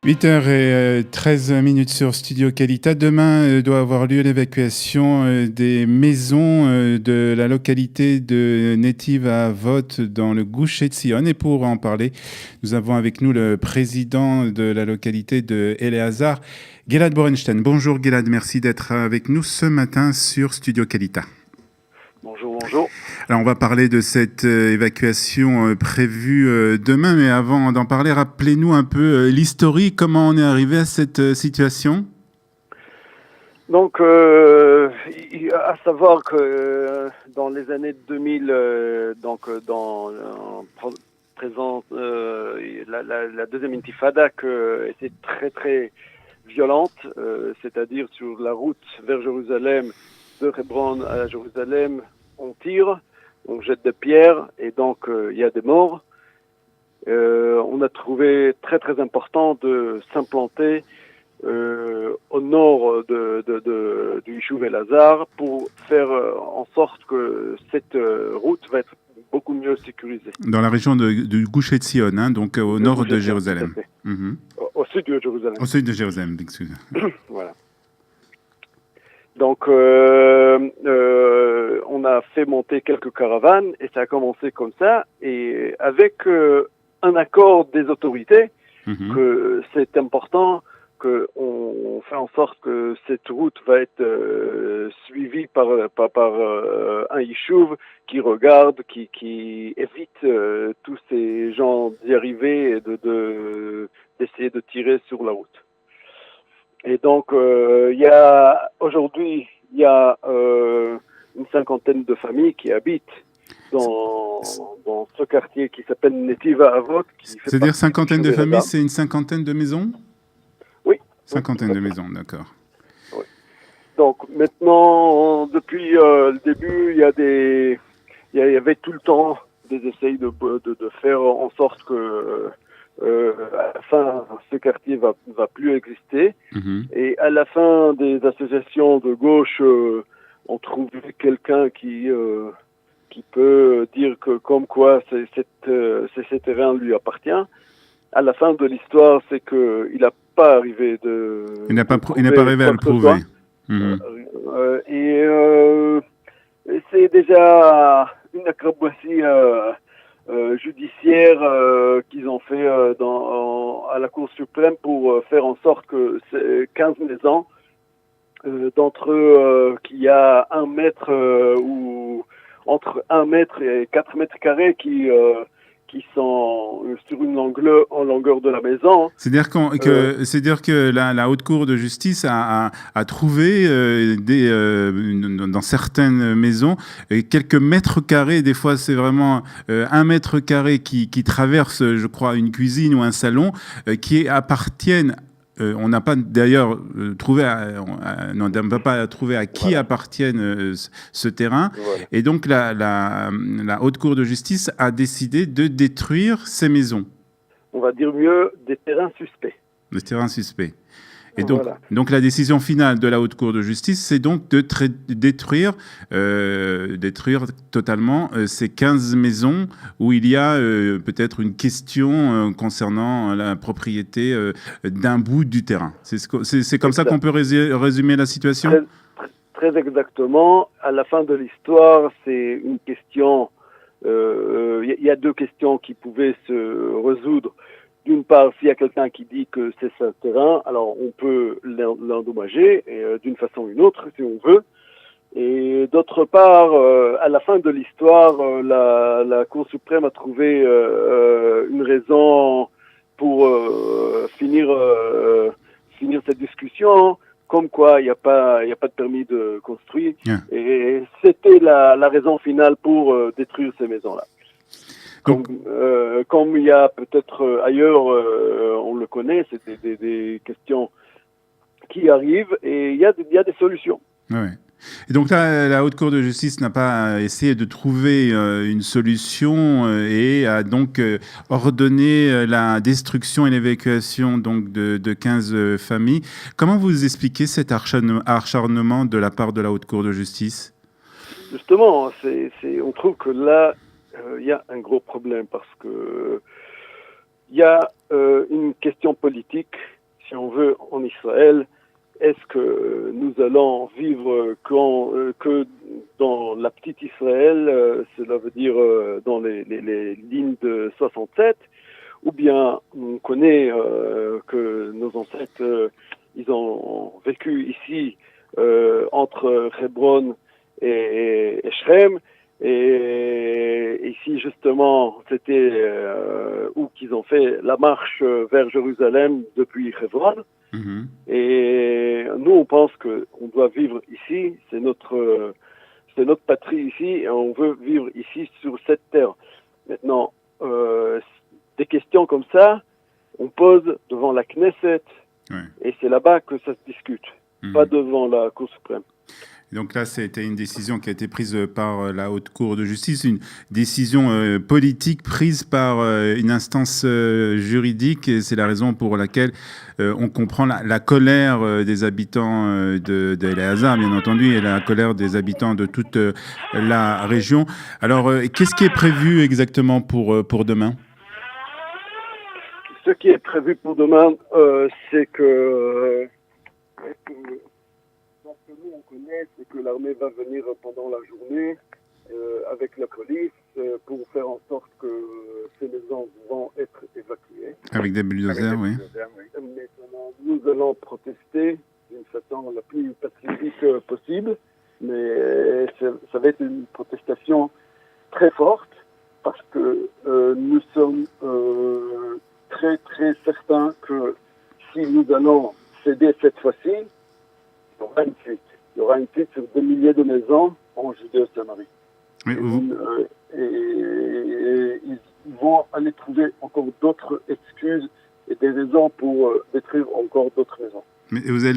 8h13 sur Studio Qualita. Demain doit avoir lieu l'évacuation des maisons de la localité de Netiv Avot dans le Gush Etzion. Et pour en parler, nous avons avec nous le président de la localité de Eleazar, Gilad Borenstein. Bonjour Gilad, merci d'être avec nous ce matin sur Studio Qualita. Bonjour, bonjour. Alors on va parler de cette évacuation prévue demain, mais avant d'en parler, rappelez-nous un peu l'historique, comment on est arrivé à cette situation. Donc, à savoir que dans les années 2000, présent la deuxième intifada était très très violente, c'est-à-dire sur la route vers Jérusalem, de Hebron à Jérusalem, on tire, on jette des pierres et donc il y a des morts. On a trouvé très très important de s'implanter au nord du Yishuv Elazar pour faire en sorte que cette route va être beaucoup mieux sécurisée. Dans la région du Gush Etzion, hein, donc au nord de Jérusalem. Au sud de Jérusalem. Au sud de Jérusalem, excusez. Voilà. Donc, on a fait monter quelques caravanes et ça a commencé comme ça. Et avec un accord des autorités, que c'est important qu'on fait en sorte que cette route va être suivie par un yishuv qui regarde, qui évite tous ces gens d'y arriver et d'essayer de tirer sur la route. Et donc, aujourd'hui, il y a une cinquantaine de familles qui habitent dans ce quartier qui s'appelle Netiv Avot. C'est-à-dire cinquantaine de familles, c'est une cinquantaine de maisons ? Oui. Cinquantaine de maisons, d'accord. Oui. Donc maintenant, depuis le début, il y avait tout le temps des essais de faire en sorte que à la fin, ce quartier va plus exister. Et à la fin, des associations de gauche ont trouvé quelqu'un qui peut dire que comme quoi ce terrain lui appartient. À la fin de l'histoire, c'est que il n'a pas arrivé il n'a pas arrivé à le prouver. Et c'est déjà une acrobatie judiciaire qu'ils ont fait à la Cour suprême pour faire en sorte que ces 15 maisons, d'entre eux, qu'il y a 1 mètre ou entre 1 mètre et 4 mètres carrés qui sont sur une longueur de la maison. C'est-à-dire que la Haute Cour de justice a trouvé dans certaines maisons quelques mètres carrés, des fois c'est vraiment 1 mètre carré qui traverse, je crois, une cuisine ou un salon, qui appartiennent. On n'a pas d'ailleurs trouvé, on ne peut pas trouver à qui appartienne ce terrain. Voilà. Et donc la Haute Cour de justice a décidé de détruire ces maisons. On va dire mieux des terrains suspects. Des terrains suspects. Et donc la décision finale de la Haute Cour de justice, c'est donc de détruire totalement ces 15 maisons où il y a peut-être une question concernant la propriété d'un bout du terrain. C'est comme ça qu'on peut résumer la situation ? Très exactement. À la fin de l'histoire, c'est une question... Il y a 2 questions qui pouvaient se résoudre. D'une part, s'il y a quelqu'un qui dit que c'est ce terrain, alors on peut l'endommager d'une façon ou une autre, si on veut. Et d'autre part, à la fin de l'histoire, la Cour suprême a trouvé une raison pour finir cette discussion, comme quoi il n'y a pas de permis de construire. Yeah. Et c'était la raison finale pour détruire ces maisons-là. Comme il y a peut-être ailleurs, on le connaît, c'est des questions qui arrivent et il y a des solutions. Ouais. Et donc là, la Haute Cour de justice n'a pas essayé de trouver une solution et a donc ordonné la destruction et l'évacuation donc de 15 familles. Comment vous expliquez cet acharnement de la part de la Haute Cour de justice ? Justement, on trouve que là, il y a un gros problème parce que Il y a une question politique, si on veut, en Israël. Est-ce que nous allons vivre que dans la petite Israël, cela veut dire dans les lignes de 67, ou bien on connaît que nos ancêtres, ils ont vécu ici entre Hebron et Shrem, et ici justement c'était où qu'ils ont fait la marche vers Jérusalem depuis Hebron. Mhm. Et nous, on pense qu'on doit vivre ici, c'est notre patrie ici, et on veut vivre ici sur cette terre. Maintenant, des questions comme ça, on pose devant la Knesset, Ouais. et c'est là-bas que ça se discute, pas devant la Cour suprême. Donc là, c'était une décision qui a été prise par la Haute Cour de justice, une décision politique prise par une instance juridique. Et c'est la raison pour laquelle on comprend la colère des habitants d'El-Hazar, bien entendu, et la colère des habitants de toute la région. Alors, qu'est-ce qui est prévu exactement pour demain ? Ce qui est prévu pour demain, c'est que donc nous on connaît, c'est que l'armée va venir pendant la journée avec la police pour faire en sorte que ces maisons vont être évacuées. Avec des bulldozers, oui. Maintenant, nous allons protester d'une façon la plus pacifique possible, mais ça va être une protestation très forte parce que nous sommes très très certains que si nous allons céder cette fois-ci, il y aura une fuite. Il y aura une fuite sur des milliers de maisons en Judée-Samarie. Oui, Et ils vont aller trouver encore d'autres excuses et des raisons pour détruire encore d'autres maisons. Mais vous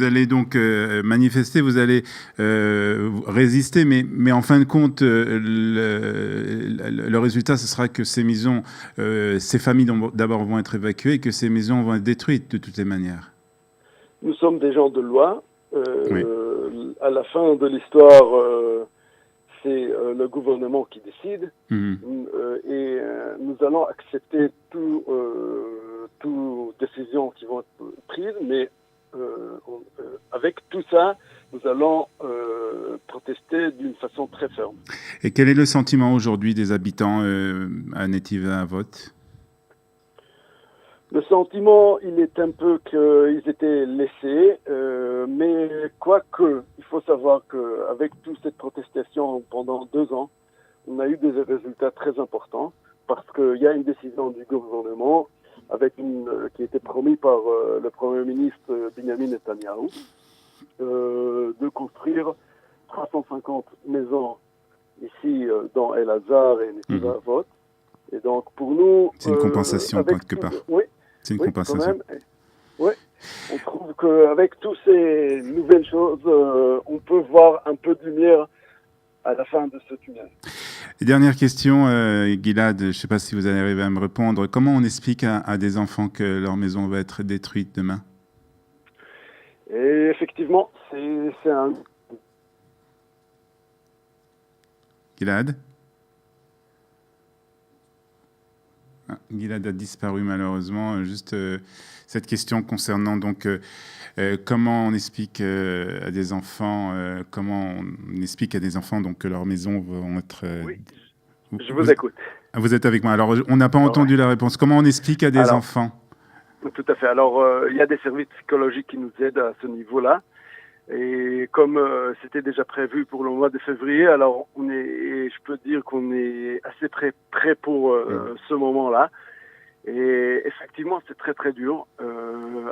allez donc manifester, vous allez résister, mais en fin de compte, le résultat, ce sera que ces maisons, ces familles d'abord vont être évacuées et que ces maisons vont être détruites de toutes les manières. Nous sommes des gens de loi. Oui. À la fin de l'histoire, c'est le gouvernement qui décide. Et nous allons accepter toute décision qui vont être prises, mais avec tout ça, nous allons protester d'une façon très ferme. Et quel est le sentiment aujourd'hui des habitants à Netiva Avot ? Le sentiment, il est un peu qu'ils étaient laissés, mais quoique, il faut savoir qu'avec toute cette protestation pendant 2 ans, on a eu des résultats très importants parce qu'il y a une décision du gouvernement qui a été promis par le Premier ministre Benjamin Netanyahu de construire 350 maisons ici dans El-Hazar et Netiva Avot. Et donc pour nous... C'est une compensation quelque part. Oui. C'est une compensation. Quand même. Oui, on trouve qu'avec toutes ces nouvelles choses, on peut voir un peu de lumière à la fin de ce tunnel. Et dernière question, Gilad, je ne sais pas si vous allez arriver à me répondre. Comment on explique à des enfants que leur maison va être détruite demain ? Et effectivement, c'est un... Gilad ? Gilad a disparu malheureusement. Juste cette question concernant donc comment on explique à des enfants donc que leurs maisons vont être. Oui, je vous écoute. Vous êtes avec moi. Alors on n'a pas entendu la réponse. Comment on explique à des enfants ? Tout à fait. Alors il y a des services psychologiques qui nous aident à ce niveau-là. Et comme c'était déjà prévu pour le mois de février, alors je peux dire qu'on est assez prêt pour ce moment-là. Et effectivement, c'est très très dur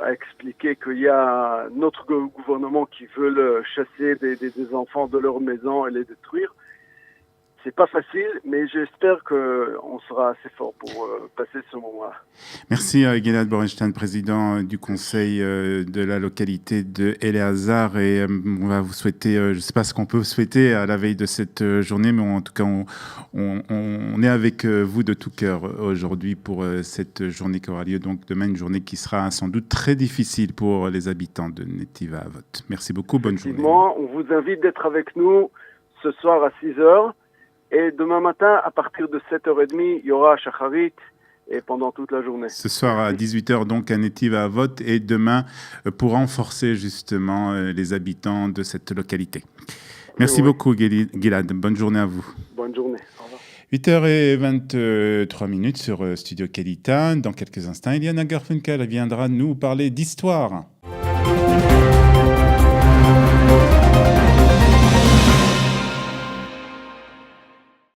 à expliquer qu'il y a notre gouvernement qui veut chasser des enfants de leur maison et les détruire. C'est pas facile, mais j'espère qu'on sera assez fort pour passer ce moment-là. Merci Gilad Borenstein, président du conseil de la localité de El-Hazar. Et on va vous souhaiter, je ne sais pas ce qu'on peut vous souhaiter à la veille de cette journée, mais en tout cas, on est avec vous de tout cœur aujourd'hui pour cette journée qui aura lieu. Donc demain, une journée qui sera sans doute très difficile pour les habitants de Netiva Avot. Merci beaucoup, bonne journée. On vous invite d'être avec nous ce soir à 6h. Et demain matin, à partir de 7h30, il y aura Shacharit et pendant toute la journée. Ce soir à 18h, donc, un étiva vote et demain pour renforcer justement les habitants de cette localité. Merci beaucoup, Gilad. Bonne journée à vous. Bonne journée. Au revoir. 8h23 sur Studio Qualité. Dans quelques instants, Eliana Garfunkel viendra nous parler d'histoire.